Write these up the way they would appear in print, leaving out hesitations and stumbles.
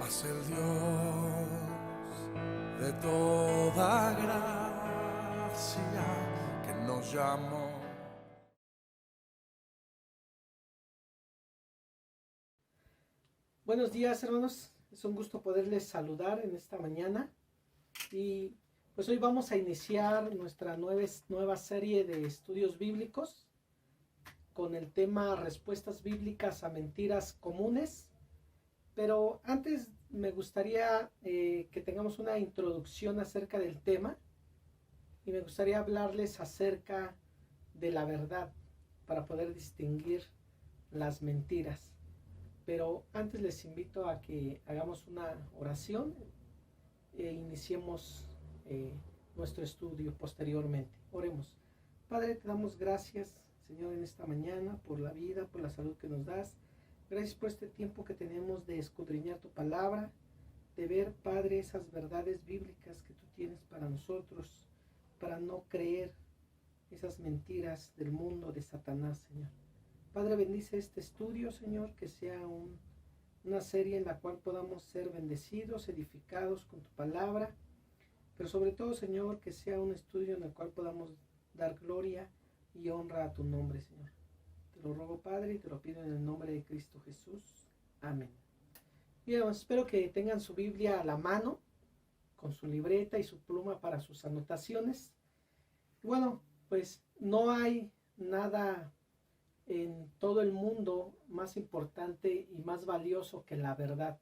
Mas el Dios de toda gracia que nos llamó. Buenos días, hermanos. Es un gusto poderles saludar en esta mañana. Y pues hoy vamos a iniciar nuestra nueva serie de estudios bíblicos con el tema Respuestas bíblicas a mentiras comunes. Pero antes me gustaría que tengamos una introducción acerca del tema y me gustaría hablarles acerca de la verdad para poder distinguir las mentiras. Pero antes les invito a que hagamos una oración e iniciemos nuestro estudio posteriormente. Oremos. Padre, te damos gracias, Señor, en esta mañana por la vida, por la salud que nos das. Gracias por este tiempo que tenemos de escudriñar tu palabra, de ver, Padre, esas verdades bíblicas que tú tienes para nosotros, para no creer esas mentiras del mundo de Satanás, Señor. Padre, bendice este estudio, Señor, que sea una serie en la cual podamos ser bendecidos, edificados con tu palabra, pero sobre todo, Señor, que sea un estudio en el cual podamos dar gloria y honra a tu nombre, Señor. Te lo rogo, Padre, y te lo pido en el nombre de Cristo Jesús. Amén. Bien, espero que tengan su Biblia a la mano, con su libreta y su pluma para sus anotaciones. Bueno, pues no hay nada en todo el mundo más importante y más valioso que la verdad.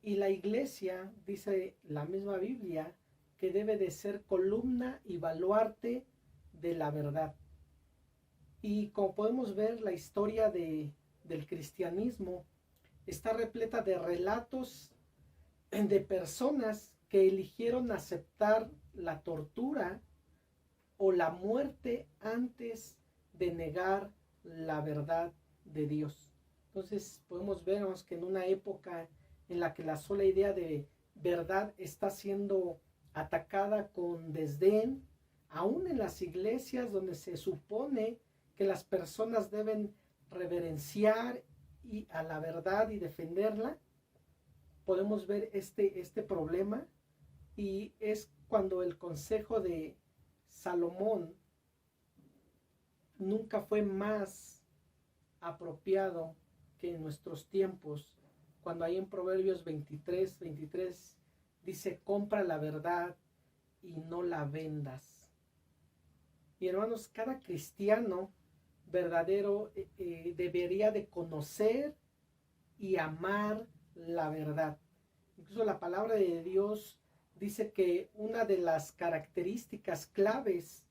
Y la iglesia, dice la misma Biblia, que debe de ser columna y baluarte de la verdad. Y como podemos ver, la historia del cristianismo está repleta de relatos de personas que eligieron aceptar la tortura o la muerte antes de negar la verdad de Dios. Entonces podemos ver que en una época en la que la sola idea de verdad está siendo atacada con desdén, aún en las iglesias donde se supone que las personas deben reverenciar a la verdad y defenderla, podemos ver este problema, y es cuando el consejo de Salomón nunca fue más apropiado que en nuestros tiempos, cuando ahí en Proverbios 23 dice: compra la verdad y no la vendas. Y hermanos, cada cristiano verdadero debería de conocer y amar la verdad. Incluso la palabra de Dios dice que una de las características claves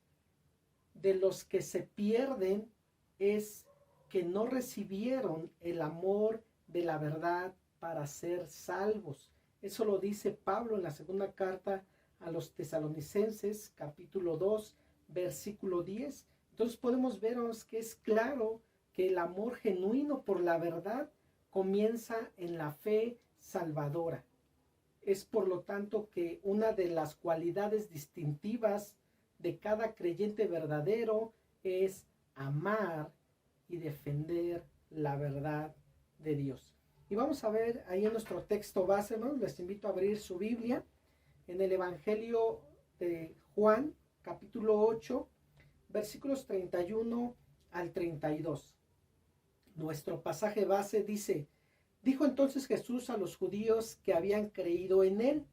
de los que se pierden es que no recibieron el amor de la verdad para ser salvos. Eso lo dice Pablo en la segunda carta a los Tesalonicenses, capítulo 2, versículo 10. Entonces podemos ver que es claro que el amor genuino por la verdad comienza en la fe salvadora. Es por lo tanto que una de las cualidades distintivas de cada creyente verdadero es amar y defender la verdad de Dios. Y vamos a ver ahí en nuestro texto base, ¿no? Les invito a abrir su Biblia en el Evangelio de Juan, capítulo 8, versículos 31 al 32. Nuestro pasaje base dice: dijo entonces Jesús a los judíos que habían creído en él: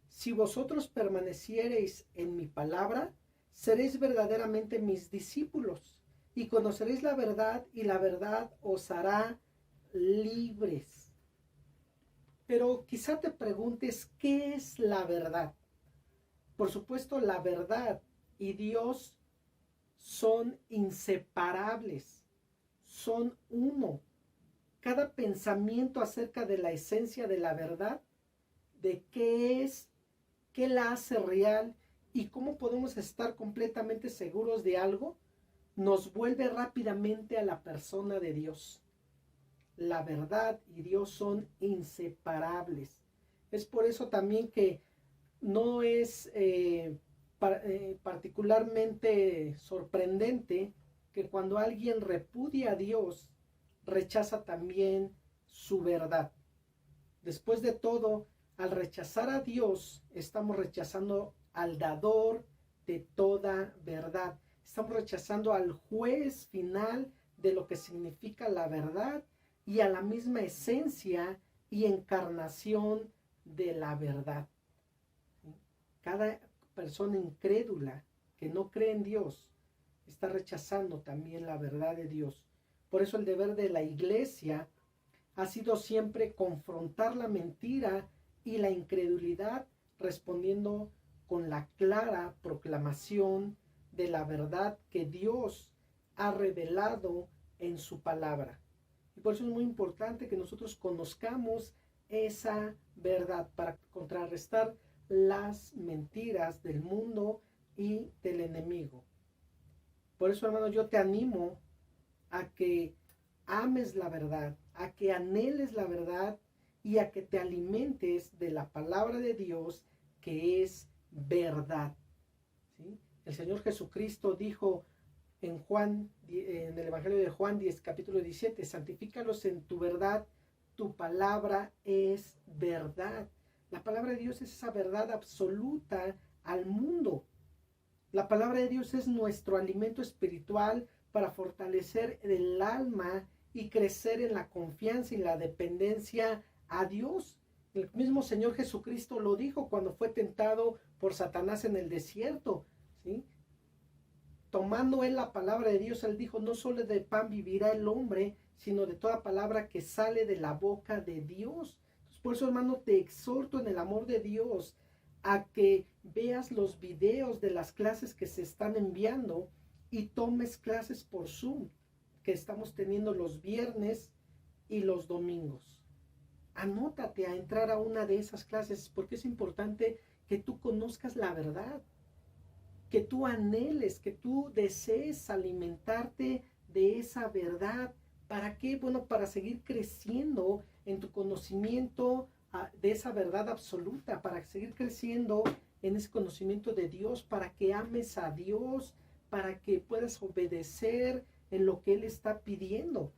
si vosotros permaneciereis en mi palabra, seréis verdaderamente mis discípulos, y conoceréis la verdad, y la verdad os hará libres. Pero quizá te preguntes, ¿qué es la verdad? Por supuesto, la verdad y Dios son inseparables, son uno. Cada pensamiento acerca de la esencia de la verdad, de qué es, qué la hace real y cómo podemos estar completamente seguros de algo, nos vuelve rápidamente a la persona de Dios. La verdad y Dios son inseparables. Es por eso también que no es particularmente sorprendente que cuando alguien repudia a Dios, rechaza también su verdad. Después de todo, al rechazar a Dios, estamos rechazando al dador de toda verdad. Estamos rechazando al juez final de lo que significa la verdad y a la misma esencia y encarnación de la verdad. Cada persona incrédula que no cree en Dios está rechazando también la verdad de Dios. Por eso el deber de la iglesia ha sido siempre confrontar la mentira y la incredulidad, respondiendo con la clara proclamación de la verdad que Dios ha revelado en su palabra. Y por eso es muy importante que nosotros conozcamos esa verdad para contrarrestar las mentiras del mundo y del enemigo. Por eso, hermano, yo te animo a que ames la verdad, a que anheles la verdad y a que te alimentes de la palabra de Dios, que es verdad. ¿Sí? El Señor Jesucristo dijo en el Evangelio de Juan 10, capítulo 17, santifícalos en tu verdad, tu palabra es verdad. La palabra de Dios es esa verdad absoluta al mundo. La palabra de Dios es nuestro alimento espiritual para fortalecer el alma y crecer en la confianza y la dependencia a Dios. El mismo Señor Jesucristo lo dijo cuando fue tentado por Satanás en el desierto, ¿sí? Tomando él la palabra de Dios, él dijo, no solo de pan vivirá el hombre, sino de toda palabra que sale de la boca de Dios. Entonces, por eso, hermano, te exhorto en el amor de Dios a que veas los videos de las clases que se están enviando y tomes clases por Zoom, que estamos teniendo los viernes y los domingos. Anótate a entrar a una de esas clases, porque es importante que tú conozcas la verdad, que tú anheles, que tú desees alimentarte de esa verdad. ¿Para qué? Bueno, para seguir creciendo en tu conocimiento de esa verdad absoluta, para seguir creciendo en ese conocimiento de Dios, para que ames a Dios, para que puedas obedecer en lo que Él está pidiendo.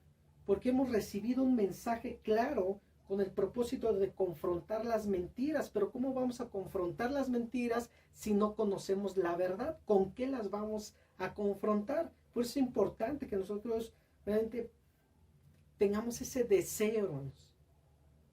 Porque hemos recibido un mensaje claro con el propósito de confrontar las mentiras. Pero ¿cómo vamos a confrontar las mentiras si no conocemos la verdad? ¿Con qué las vamos a confrontar? Pues es importante que nosotros realmente tengamos ese deseo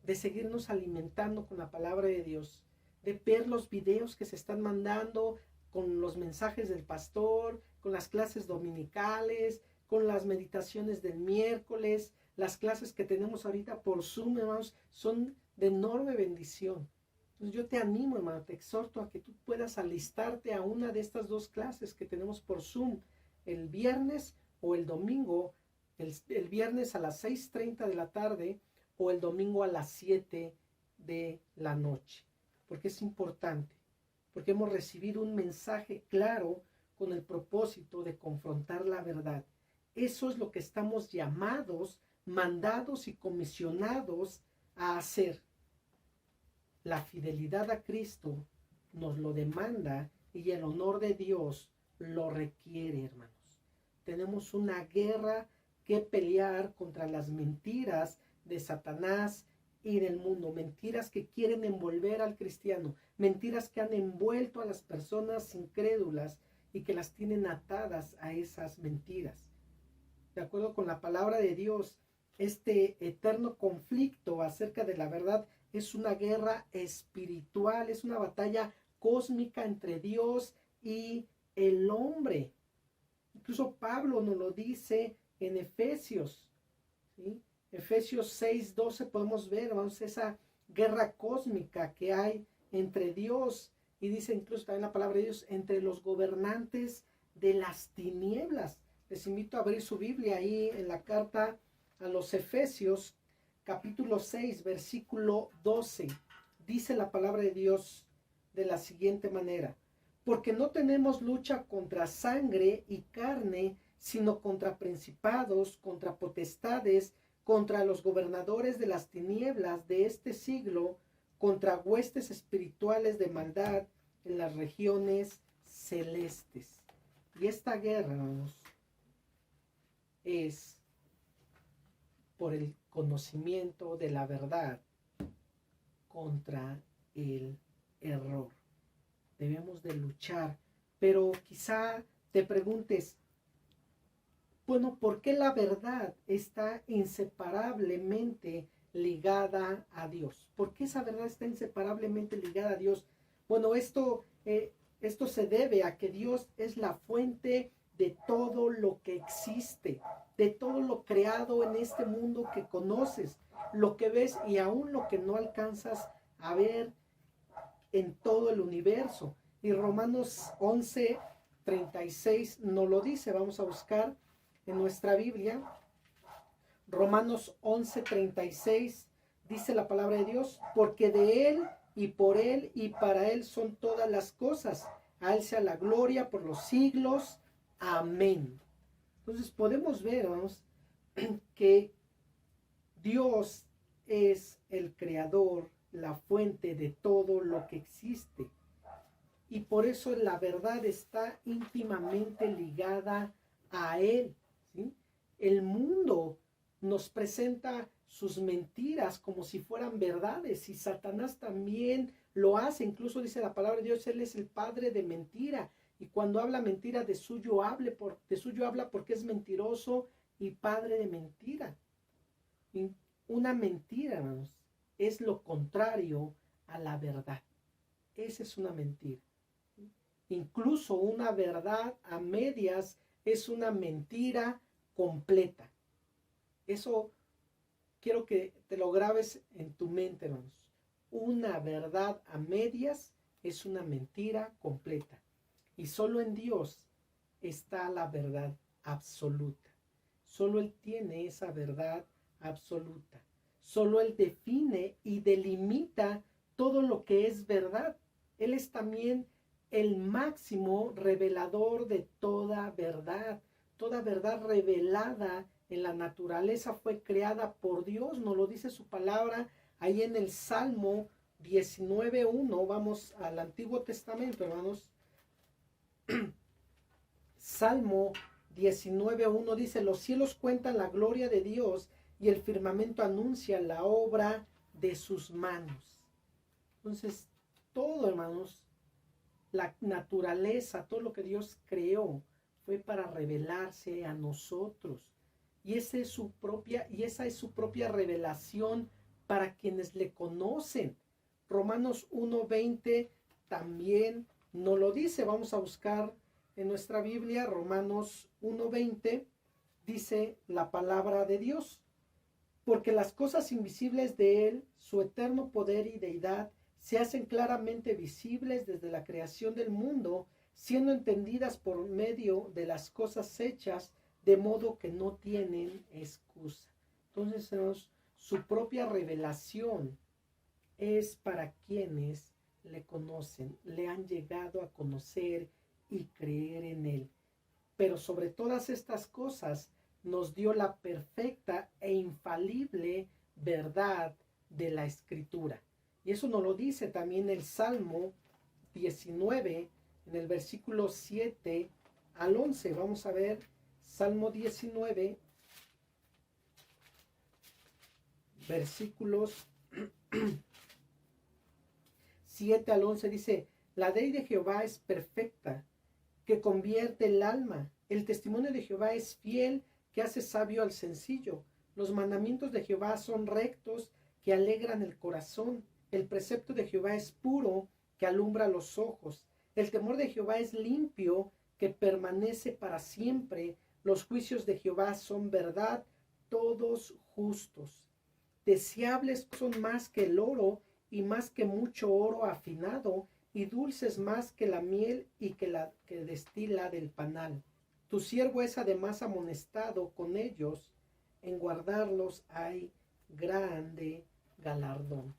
de seguirnos alimentando con la palabra de Dios, de ver los videos que se están mandando con los mensajes del pastor, con las clases dominicales, con las meditaciones del miércoles. Las clases que tenemos ahorita por Zoom, hermanos, son de enorme bendición. Entonces yo te animo, hermano, te exhorto a que tú puedas alistarte a una de estas dos clases que tenemos por Zoom, el viernes o el domingo, el viernes a las 6:30 de la tarde o el domingo a las 7 de la noche. Porque es importante, porque hemos recibido un mensaje claro con el propósito de confrontar la verdad. Eso es lo que estamos llamados, mandados y comisionados a hacer. La fidelidad a Cristo nos lo demanda y el honor de Dios lo requiere, hermanos. Tenemos una guerra que pelear contra las mentiras de Satanás y del mundo, mentiras que quieren envolver al cristiano, mentiras que han envuelto a las personas incrédulas y que las tienen atadas a esas mentiras. De acuerdo con la palabra de Dios, este eterno conflicto acerca de la verdad es una guerra espiritual, es una batalla cósmica entre Dios y el hombre. Incluso Pablo nos lo dice en Efesios, ¿sí? Efesios 6:12 podemos ver, vamos, esa guerra cósmica que hay entre Dios, y dice incluso también la palabra de Dios, entre los gobernantes de las tinieblas. Les invito a abrir su Biblia ahí en la carta a los Efesios, capítulo 6, versículo 12. Dice la palabra de Dios de la siguiente manera: porque no tenemos lucha contra sangre y carne, sino contra principados, contra potestades, contra los gobernadores de las tinieblas de este siglo, contra huestes espirituales de maldad en las regiones celestes. Y esta guerra, hermanos, es por el conocimiento de la verdad contra el error. Debemos de luchar, pero quizá te preguntes, bueno, ¿por qué la verdad está inseparablemente ligada a Dios? ¿Por qué esa verdad está inseparablemente ligada a Dios? Bueno, esto se debe a que Dios es la fuente de todo lo que existe, de todo lo creado en este mundo que conoces, lo que ves y aún lo que no alcanzas a ver en todo el universo. Y Romanos 11:36 nos lo dice. Vamos a buscar en nuestra Biblia. Romanos 11:36 dice la palabra de Dios: porque de Él y por Él y para Él son todas las cosas. A Él sea la gloria por los siglos. Amén. Entonces podemos ver, vamos, que Dios es el creador, la fuente de todo lo que existe. Y por eso la verdad está íntimamente ligada a Él, ¿sí? El mundo nos presenta sus mentiras como si fueran verdades, y Satanás también lo hace. Incluso dice la palabra de Dios, Él es el padre de mentira, y cuando habla mentira, de suyo habla porque es mentiroso y padre de mentira. Y una mentira, hermanos, es lo contrario a la verdad. Esa es una mentira. Incluso una verdad a medias es una mentira completa. Eso quiero que te lo grabes en tu mente, hermanos. Una verdad a medias es una mentira completa. Y solo en Dios está la verdad absoluta. Solo Él tiene esa verdad absoluta. Solo Él define y delimita todo lo que es verdad. Él es también el máximo revelador de toda verdad. Toda verdad revelada en la naturaleza fue creada por Dios, nos lo dice su palabra ahí en el Salmo 19:1. Vamos al Antiguo Testamento, hermanos. Salmo 19:1 dice: los cielos cuentan la gloria de Dios y el firmamento anuncia la obra de sus manos. Entonces, todo, hermanos, la naturaleza, todo lo que Dios creó fue para revelarse a nosotros. Y esa es su propia revelación para quienes le conocen. Romanos 1:20 también nos lo dice. Vamos a buscar en nuestra Biblia. Romanos 1:20 dice la palabra de Dios: porque las cosas invisibles de Él, su eterno poder y deidad, se hacen claramente visibles desde la creación del mundo, siendo entendidas por medio de las cosas hechas, de modo que no tienen excusa. Entonces, hermanos, su propia revelación es para quienes le conocen, le han llegado a conocer y creer en Él. Pero sobre todas estas cosas nos dio la perfecta e infalible verdad de la Escritura. Y eso nos lo dice también el Salmo 19, en el versículo 7 al 11. Vamos a ver, Salmo 19, versículos 7 al 11, dice: la ley de Jehová es perfecta, que convierte el alma. El testimonio de Jehová es fiel, que hace sabio al sencillo. Los mandamientos de Jehová son rectos, que alegran el corazón. El precepto de Jehová es puro, que alumbra los ojos. El temor de Jehová es limpio, que permanece para siempre. Los juicios de Jehová son verdad, todos justos. Deseables son más que el oro, y más que mucho oro afinado, y dulces más que la miel y que destila del panal. Tu siervo es además amonestado con ellos, en guardarlos hay grande galardón.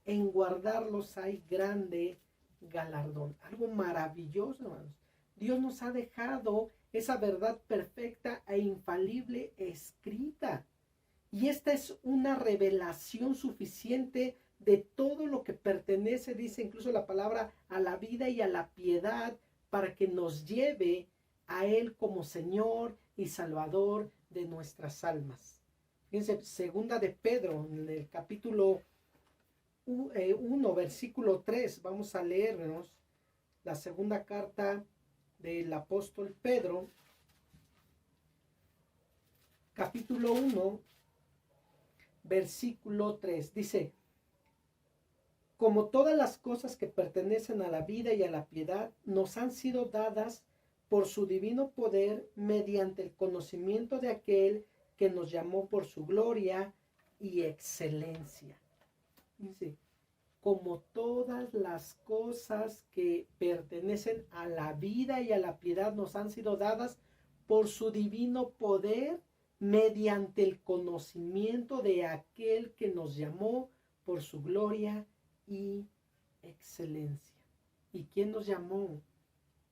En guardarlos hay grande galardón. Algo maravilloso, hermanos. Dios nos ha dejado esa verdad perfecta e infalible escrita. Y esta es una revelación suficiente de todo lo que pertenece, dice incluso la palabra, a la vida y a la piedad, para que nos lleve a Él como Señor y Salvador de nuestras almas. Fíjense, segunda de Pedro, en el capítulo 1, versículo 3, vamos a leernos la segunda carta del apóstol Pedro, capítulo 1, versículo 3. Dice: como todas las cosas que pertenecen a la vida y a la piedad nos han sido dadas por su divino poder mediante el conocimiento de aquel que nos llamó por su gloria y excelencia. Dice, como todas las cosas que pertenecen a la vida y a la piedad nos han sido dadas por su divino poder mediante el conocimiento de aquel que nos llamó por su gloria y excelencia. ¿Y quién nos llamó?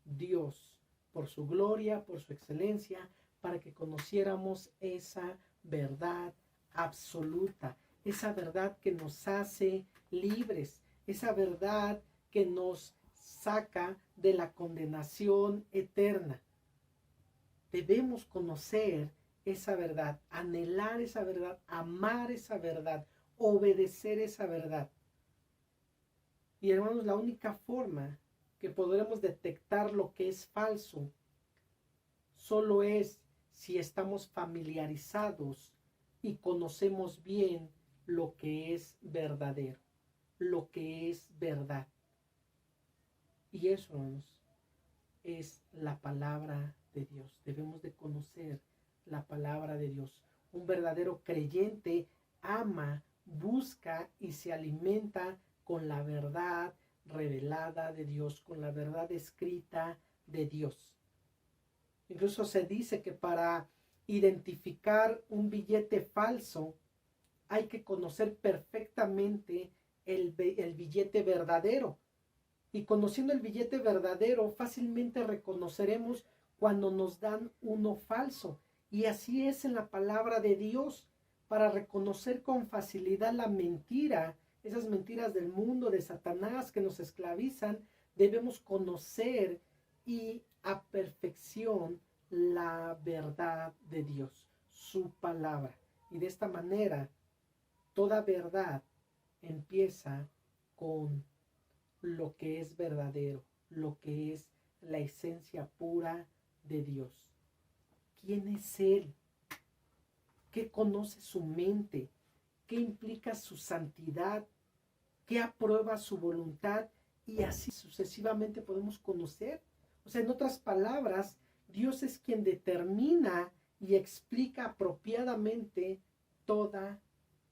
Dios, por su gloria, por su excelencia, para que conociéramos esa verdad absoluta, esa verdad que nos hace libres, esa verdad que nos saca de la condenación eterna. Debemos conocer esa verdad, anhelar esa verdad, amar esa verdad, obedecer esa verdad. Y hermanos, la única forma que podremos detectar lo que es falso solo es si estamos familiarizados y conocemos bien lo que es verdadero, lo que es verdad. Y eso, hermanos, es la palabra de Dios. Debemos de conocer la palabra de Dios. Un verdadero creyente ama, busca y se alimenta con la verdad revelada de Dios, con la verdad escrita de Dios. Incluso se dice que para identificar un billete falso hay que conocer perfectamente el billete verdadero. Y conociendo el billete verdadero, fácilmente reconoceremos cuando nos dan uno falso. Y así es en la palabra de Dios. Para reconocer con facilidad la mentira, esas mentiras del mundo, de Satanás que nos esclavizan, debemos conocer y a perfección la verdad de Dios, su palabra. Y de esta manera, toda verdad empieza con lo que es verdadero, lo que es la esencia pura de Dios. ¿Quién es Él? ¿Qué conoce su mente? ¿Qué implica su santidad? ¿Qué aprueba su voluntad? Y así sucesivamente podemos conocer. O sea, en otras palabras, Dios es quien determina y explica apropiadamente toda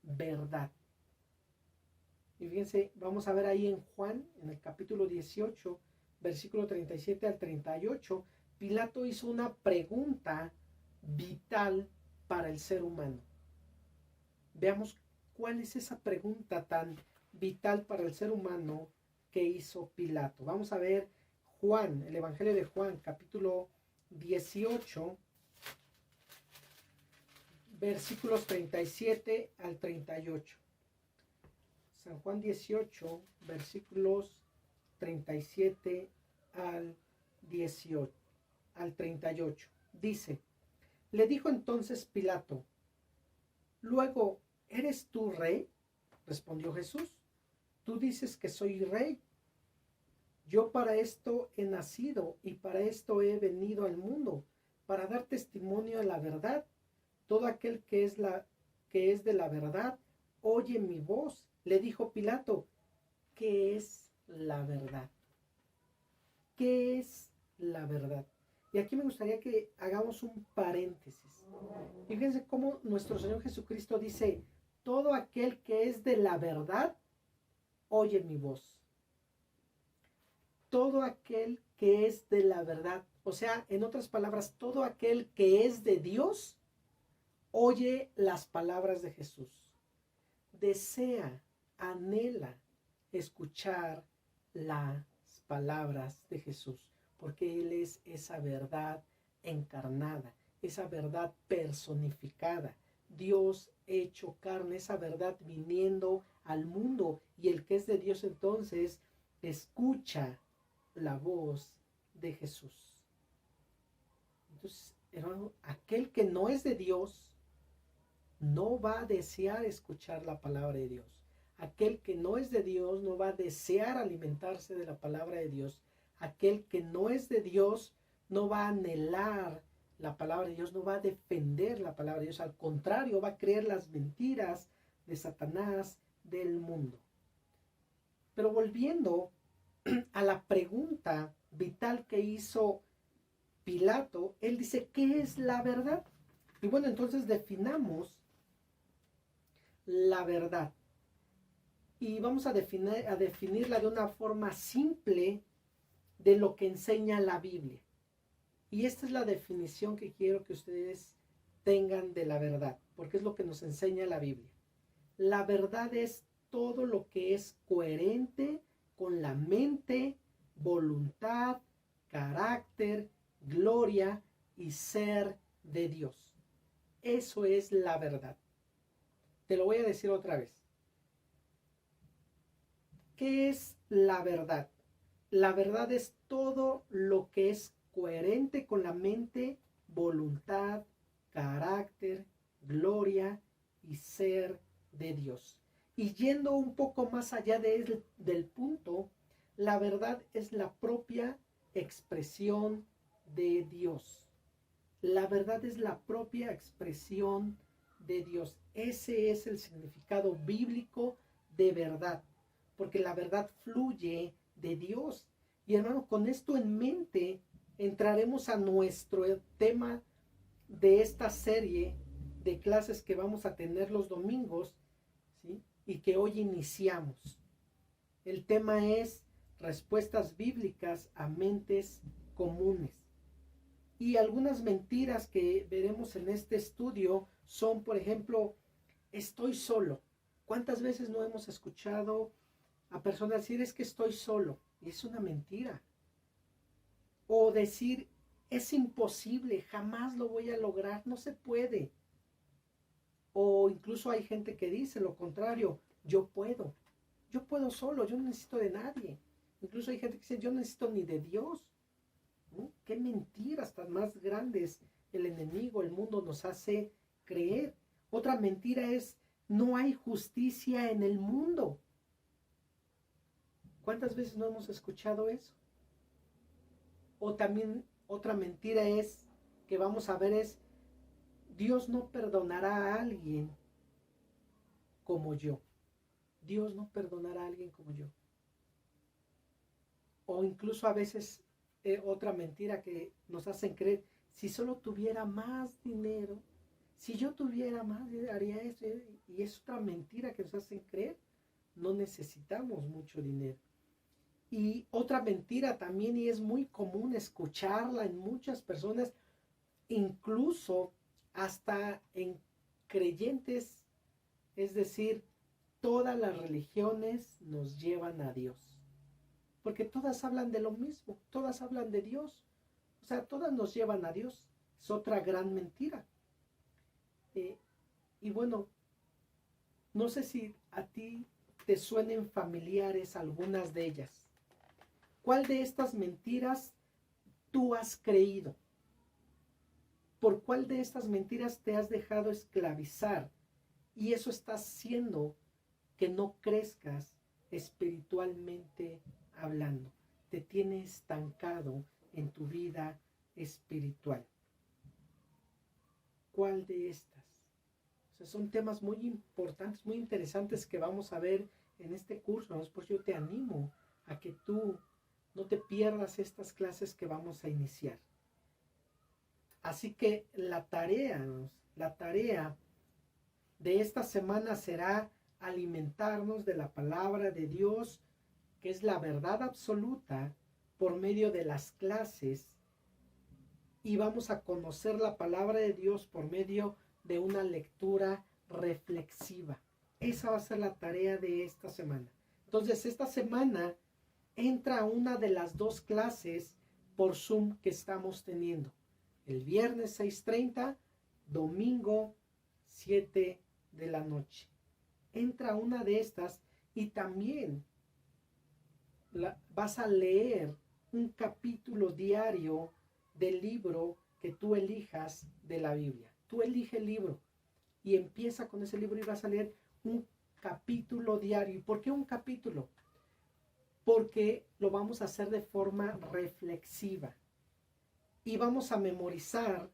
verdad. Y fíjense, vamos a ver ahí en Juan, en el capítulo 18, versículo 37 al 38, Pilato hizo una pregunta vital para el ser humano. Veamos cuál es esa pregunta tan vital para el ser humano que hizo Pilato. Vamos a ver Juan, el Evangelio de Juan, capítulo 18, versículos 37 al 38. San Juan 18, versículos 37 al 18, al 38. Dice, le dijo entonces Pilato, luego, ¿eres tú rey? Respondió Jesús, tú dices que soy rey. Yo para esto he nacido y para esto he venido al mundo, para dar testimonio de la verdad. Todo aquel que es de la verdad, oye mi voz. Le dijo Pilato, ¿qué es la verdad? ¿Qué es la verdad? Y aquí me gustaría que hagamos un paréntesis. Fíjense cómo nuestro Señor Jesucristo dice, todo aquel que es de la verdad, oye mi voz. Todo aquel que es de la verdad, o sea, en otras palabras, todo aquel que es de Dios, oye las palabras de Jesús. Desea, anhela escuchar las palabras de Jesús, porque Él es esa verdad encarnada, esa verdad personificada, Dios hecho carne, esa verdad viniendo al mundo, y el que es de Dios entonces escucha la voz de Jesús. Entonces, hermano, aquel que no es de Dios no va a desear escuchar la palabra de Dios. Aquel que no es de Dios no va a desear alimentarse de la palabra de Dios. Aquel que no es de Dios no va a anhelar la palabra de Dios, no va a defender la palabra de Dios. Al contrario, va a creer las mentiras de Satanás, del mundo. Pero volviendo a la pregunta vital que hizo Pilato, él dice, ¿qué es la verdad? Y bueno, entonces definamos la verdad. Y vamos a definirla de una forma simple de lo que enseña la Biblia. Y esta es la definición que quiero que ustedes tengan de la verdad, porque es lo que nos enseña la Biblia. La verdad es todo lo que es coherente con la mente, voluntad, carácter, gloria y ser de Dios. Eso es la verdad. Te lo voy a decir otra vez. ¿Qué es la verdad? La verdad es todo lo que es coherente con la mente, voluntad, carácter, gloria y ser de Dios. Y yendo un poco más allá del punto, la verdad es la propia expresión de Dios. La verdad es la propia expresión de Dios. Ese es el significado bíblico de verdad, porque la verdad fluye de Dios. Y hermano, con esto en mente, entraremos a nuestro tema de esta serie de clases que vamos a tener los domingos, ¿sí? Y que hoy iniciamos. El tema es respuestas bíblicas a mentes comunes. Y algunas mentiras que veremos en este estudio son, por ejemplo, estoy solo. ¿Cuántas veces no hemos escuchado a personas decir es que estoy solo? Y es una mentira. O decir es imposible, jamás lo voy a lograr, no se puede. O incluso hay gente que dice lo contrario, yo puedo solo, yo no necesito de nadie. Incluso hay gente que dice yo no necesito ni de Dios. ¿No? Qué mentiras tan más grandes el enemigo, el mundo nos hace creer. Otra mentira es no hay justicia en el mundo. ¿Cuántas veces no hemos escuchado eso? O también otra mentira es que vamos a ver es Dios no perdonará a alguien como yo. Dios no perdonará a alguien como yo. O incluso a veces otra mentira que nos hacen creer, si solo tuviera más dinero, si yo tuviera más, haría eso. Y es otra mentira que nos hacen creer, no necesitamos mucho dinero. Y otra mentira también, y es muy común escucharla en muchas personas, incluso hasta en creyentes, es decir, todas las religiones nos llevan a Dios. Porque todas hablan de lo mismo, todas hablan de Dios. O sea, todas nos llevan a Dios. Es otra gran mentira. Y bueno, no sé si a ti te suenen familiares algunas de ellas. ¿Cuál de estas mentiras tú has creído? ¿Por cuál de estas mentiras te has dejado esclavizar? Y eso está haciendo que no crezcas espiritualmente hablando. Te tiene estancado en tu vida espiritual. ¿Cuál de estas? O sea, son temas muy importantes, muy interesantes que vamos a ver en este curso. ¿No? Por eso yo te animo a que tú no te pierdas estas clases que vamos a iniciar. Así que la tarea de esta semana será alimentarnos de la palabra de Dios, que es la verdad absoluta, por medio de las clases, y vamos a conocer la palabra de Dios por medio de una lectura reflexiva. Esa va a ser la tarea de esta semana. Entonces, esta semana entra una de las dos clases por Zoom que estamos teniendo. El viernes 6:30, domingo 7 de la noche. Entra una de estas y también vas a leer un capítulo diario del libro que tú elijas de la Biblia. Tú elige el libro y empieza con ese libro y vas a leer un capítulo diario. ¿Y por qué un capítulo? Porque lo vamos a hacer de forma reflexiva. Y vamos a memorizar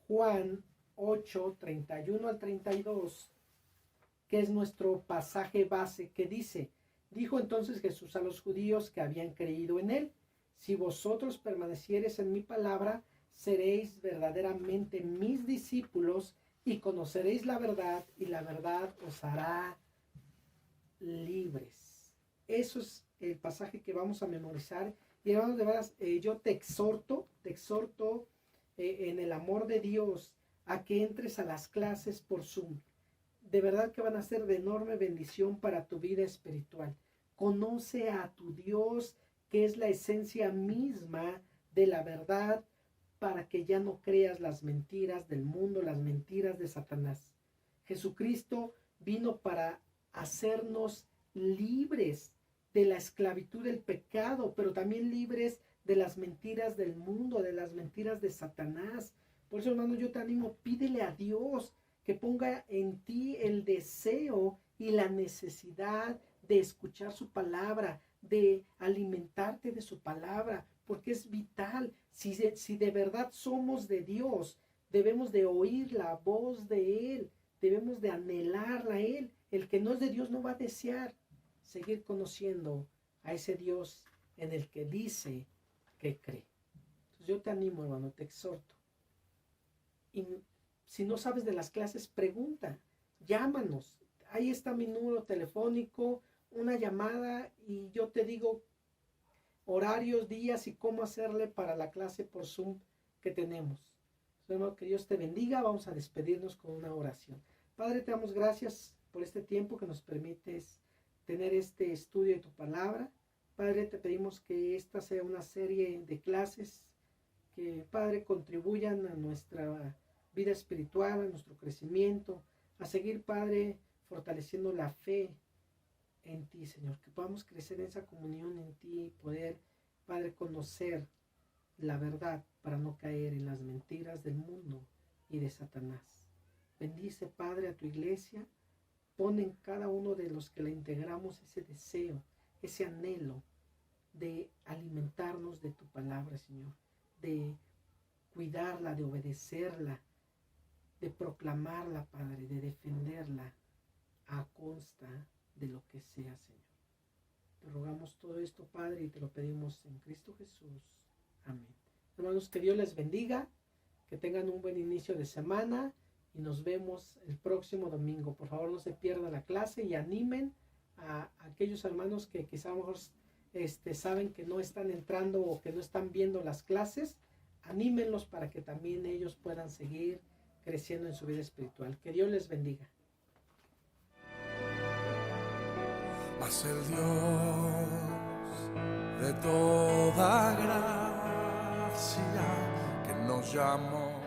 Juan 8, 31 al 32, que es nuestro pasaje base, que dice: dijo entonces Jesús a los judíos que habían creído en él: si vosotros permaneciereis en mi palabra, seréis verdaderamente mis discípulos y conoceréis la verdad, y la verdad os hará libres. Eso es el pasaje que vamos a memorizar. Y hermanos, de veras, yo te exhorto en el amor de Dios a que entres a las clases por Zoom. De verdad que van a ser de enorme bendición para tu vida espiritual. Conoce a tu Dios, que es la esencia misma de la verdad, para que ya no creas las mentiras del mundo, las mentiras de Satanás. Jesucristo vino para hacernos libres de la esclavitud del pecado, pero también libres de las mentiras del mundo, de las mentiras de Satanás. Por eso, hermano, yo te animo, pídele a Dios que ponga en ti el deseo y la necesidad de escuchar su palabra, de alimentarte de su palabra, porque es vital. Si de verdad somos de Dios, debemos de oír la voz de Él, debemos de anhelarla a Él. El que no es de Dios no va a desear seguir conociendo a ese Dios en el que dice que cree. Entonces yo te animo, hermano, te exhorto. Y si no sabes de las clases, pregunta, llámanos. Ahí está mi número telefónico, una llamada, y yo te digo horarios, días y cómo hacerle para la clase por Zoom que tenemos. Hermano, que Dios te bendiga. Vamos a despedirnos con una oración. Padre, te damos gracias por este tiempo que nos permites tener este estudio de tu palabra. Padre, te pedimos que esta sea una serie de clases que, Padre, contribuyan a nuestra vida espiritual, a nuestro crecimiento, a seguir, Padre, fortaleciendo la fe en ti, Señor, que podamos crecer en esa comunión en ti y poder, Padre, conocer la verdad para no caer en las mentiras del mundo y de Satanás. Bendice, Padre, a tu iglesia. Pon en cada uno de los que la integramos ese deseo, ese anhelo de alimentarnos de tu palabra, Señor, de cuidarla, de obedecerla, de proclamarla, Padre, de defenderla a consta de lo que sea, Señor. Te rogamos todo esto, Padre, y te lo pedimos en Cristo Jesús. Amén. Hermanos, que Dios les bendiga, que tengan un buen inicio de semana y nos vemos el próximo domingo. Por favor, no se pierda la clase y animen a aquellos hermanos que quizá a lo mejor saben que no están entrando o que no están viendo las clases. Anímenlos para que también ellos puedan seguir creciendo en su vida espiritual. Que Dios les bendiga. Mas el Dios de toda gracia que nos llamó